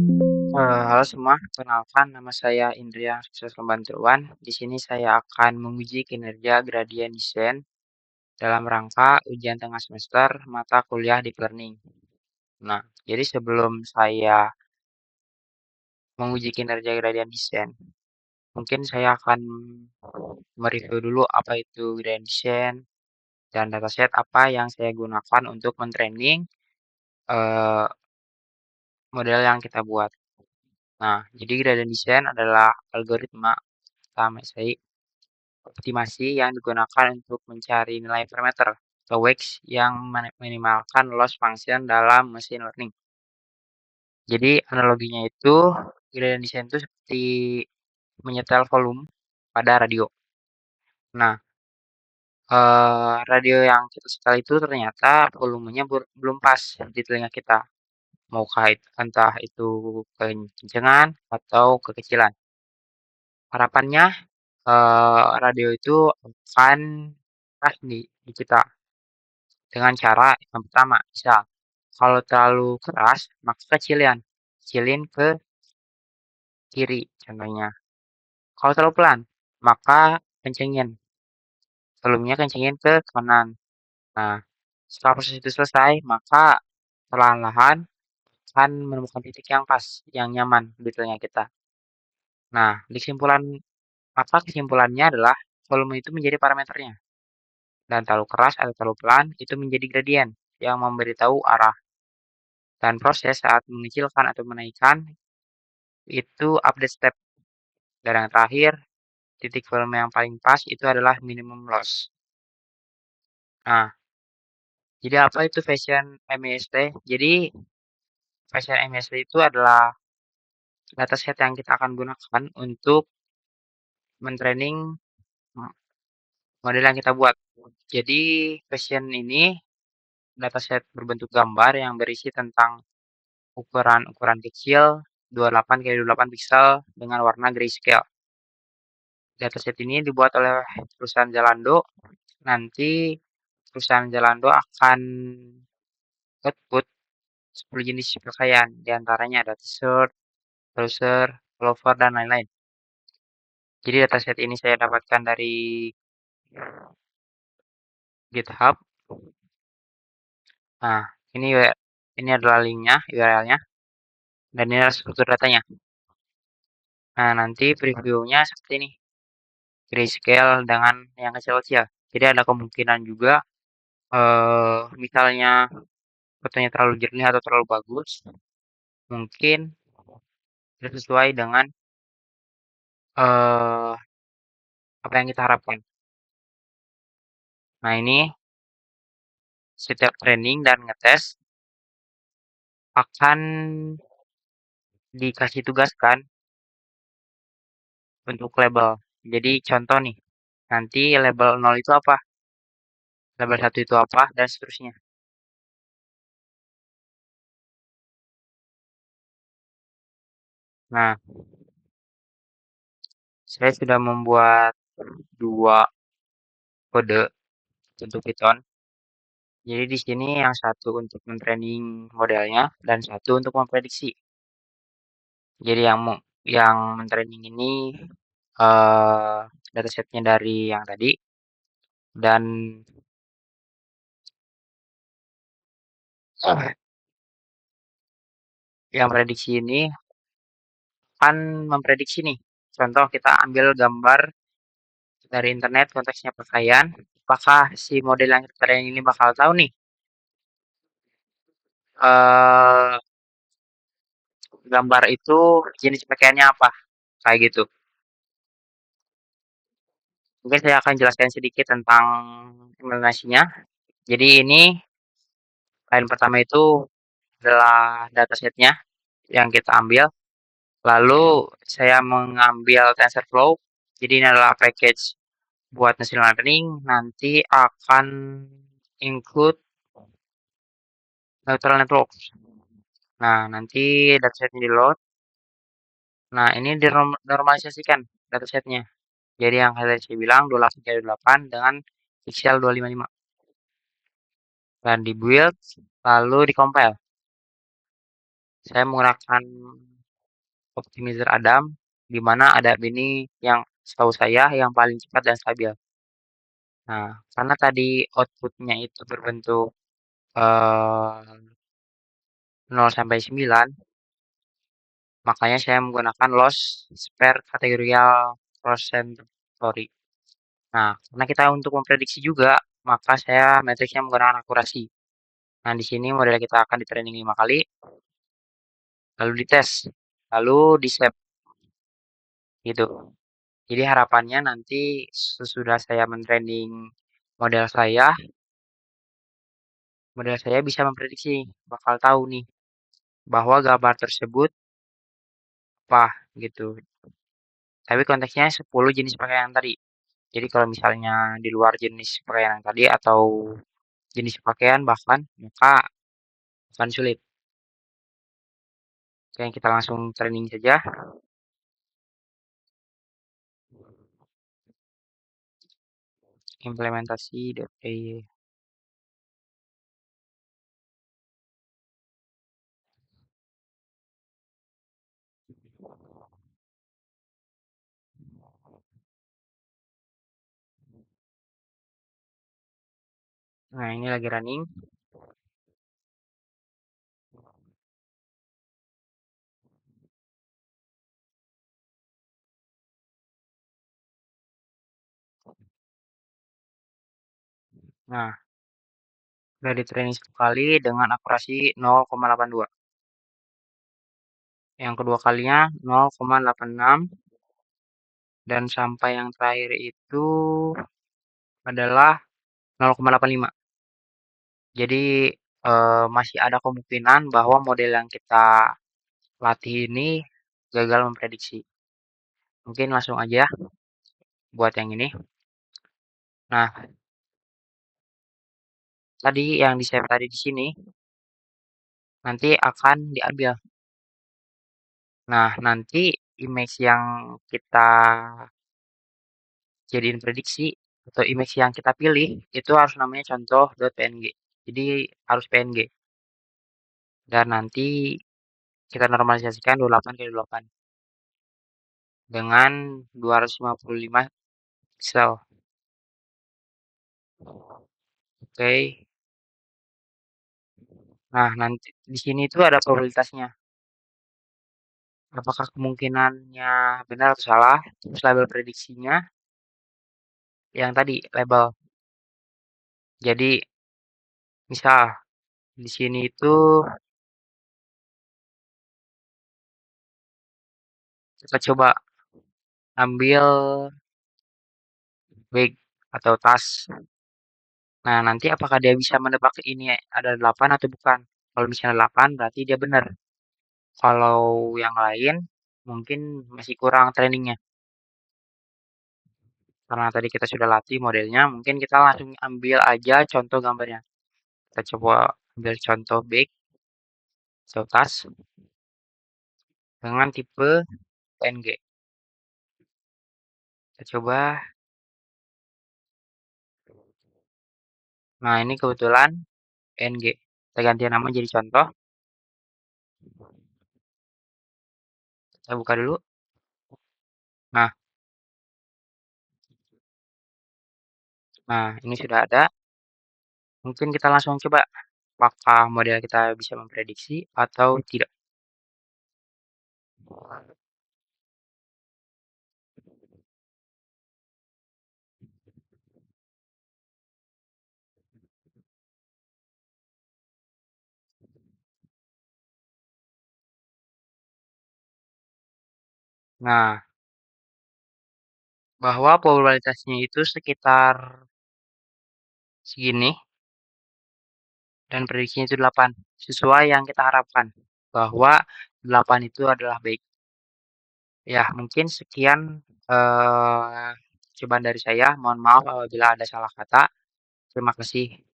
Halo semua, perkenalkan nama saya Indrian Sukses Pembantuan. Di sini saya akan menguji kinerja gradient descent dalam rangka ujian tengah semester mata kuliah Deep Learning. Nah, jadi sebelum saya menguji kinerja gradient descent, mungkin saya akan mereview dulu apa itu gradient descent dan dataset apa yang saya gunakan untuk mentraining eh, model yang kita buat. Nah, jadi gradient descent adalah algoritma MSI optimasi yang digunakan untuk mencari nilai parameter atau weights yang minimalkan loss function dalam machine learning. Jadi analoginya itu gradient descent itu seperti menyetel volume pada radio. Nah, radio yang kita setel itu ternyata volumenya belum pas di telinga kita. Maukah entah itu kekencengan atau kekecilan. Harapannya radio itu akan pas di kita dengan cara yang pertama, misal kalau terlalu keras maka kecilin ke kiri contohnya. Kalau terlalu pelan maka kencengin, volumenya kencengin ke kanan. Nah, setelah proses itu selesai maka perlahan-lahan akan menemukan titik yang pas, yang nyaman di telinga kita. Nah, kesimpulannya adalah volume itu menjadi parameternya. Dan terlalu keras atau terlalu pelan itu menjadi gradien yang memberitahu arah. Dan proses saat mengecilkan atau menaikkan itu update step. Dan yang terakhir, titik volume yang paling pas itu adalah minimum loss. Nah, jadi apa itu Fashion MEST? Jadi Fashion MEST itu adalah dataset yang kita akan gunakan untuk mentraining model yang kita buat. Jadi Fashion ini dataset berbentuk gambar yang berisi tentang ukuran-ukuran kecil 28 kali 28 pixel dengan warna grayscale. Dataset ini dibuat oleh perusahaan Zalando. Nanti perusahaan Zalando akan output 10 jenis pakaian. Di antaranya ada t-shirt, trouser, pullover, dan lain-lain. Jadi dataset ini saya dapatkan dari GitHub. Nah, ini adalah linknya, URL-nya, dan ini adalah struktur datanya. Nah, nanti previewnya seperti ini. Grayscale dengan yang kecil-kecil. Jadi ada kemungkinan juga misalnya fotonya terlalu jernih atau terlalu bagus, mungkin tidak sesuai dengan eh, apa yang kita harapkan. Nah, ini setiap training dan ngetes akan dikasih tugas kan untuk label. Jadi contoh nih, nanti label 0 itu apa, label 1 itu apa, dan seterusnya. Nah, saya sudah membuat 2 kode untuk Python. Jadi di sini yang satu untuk mentraining modelnya dan satu untuk memprediksi. Jadi yang mentraining ini datasetnya dari yang tadi dan yang prediksi ini kan memprediksi nih. Contoh kita ambil gambar dari internet konteksnya pakaian, apakah si model yang kita training ini bakal tahu nih eh gambar itu jenis pakaiannya apa kayak gitu. Mungkin saya akan jelaskan sedikit tentang implementasinya. Jadi ini line pertama itu adalah datasetnya yang kita ambil. Lalu saya mengambil TensorFlow. Jadi ini adalah package buat machine learning. Nanti akan include neural network. Nah, nanti datasetnya di load. Nah, ini dinormalisasikan datasetnya. Jadi yang saya bilang 28 dengan pixel 255. Dan di build, lalu di compile. Saya menggunakan optimizer Adam, di mana Adam ini yang setahu saya yang paling cepat dan stabil. Nah, karena tadi outputnya itu berbentuk 0 sampai 9, makanya saya menggunakan loss spare kategorial story. Nah, karena kita untuk memprediksi juga, maka saya matriksnya menggunakan akurasi. Nah, di sini model kita akan di-training 5 kali, lalu dites, lalu di-save, gitu. Jadi harapannya nanti sesudah saya men-training model saya bisa memprediksi, bakal tahu nih bahwa gambar tersebut apa gitu. Tapi konteksnya 10 jenis pakaian tadi. Jadi kalau misalnya di luar jenis pakaian yang tadi atau jenis pakaian bahkan maka akan sulit. Oke, kita langsung training saja. Implementasi.py. Nah, ini lagi running. Nah, udah di training 10 kali dengan akurasi 0,82. Yang kedua kalinya 0,86 dan sampai yang terakhir itu adalah 0,85. Jadi masih ada kemungkinan bahwa model yang kita latih ini gagal memprediksi. Mungkin langsung aja buat yang ini. Nah, tadi yang di save tadi di sini nanti akan diambil. Nah, nanti image yang kita jadiin prediksi atau image yang kita pilih itu harus namanya contoh.png. Jadi harus PNG. Dan nanti kita normalisasikan 28 kali 8 dengan 255 pixel. Oke. Nah, nanti di sini itu ada probabilitasnya. Apakah kemungkinannya benar atau salah? Terus label prediksinya yang tadi label. Jadi misal di sini itu kita coba ambil bag atau tas. Nah, nanti apakah dia bisa menebak ini ada 8 atau bukan? Kalau misalnya 8 berarti dia benar. Kalau yang lain mungkin masih kurang trainingnya. Karena tadi kita sudah latih modelnya, mungkin kita langsung ambil aja contoh gambarnya. Kita coba ambil contoh bag atau tas dengan tipe PNG. Kita coba. Nah, ini kebetulan PNG. Kita ganti nama jadi contoh. Kita buka dulu. Nah, ini sudah ada. Mungkin kita langsung coba apakah model kita bisa memprediksi atau tidak. Nah, bahwa probabilitasnya itu sekitar segini dan prediksinya itu 8. Sesuai yang kita harapkan bahwa 8 itu adalah baik. Ya, mungkin sekian cobaan dari saya. Mohon maaf apabila ada salah kata. Terima kasih.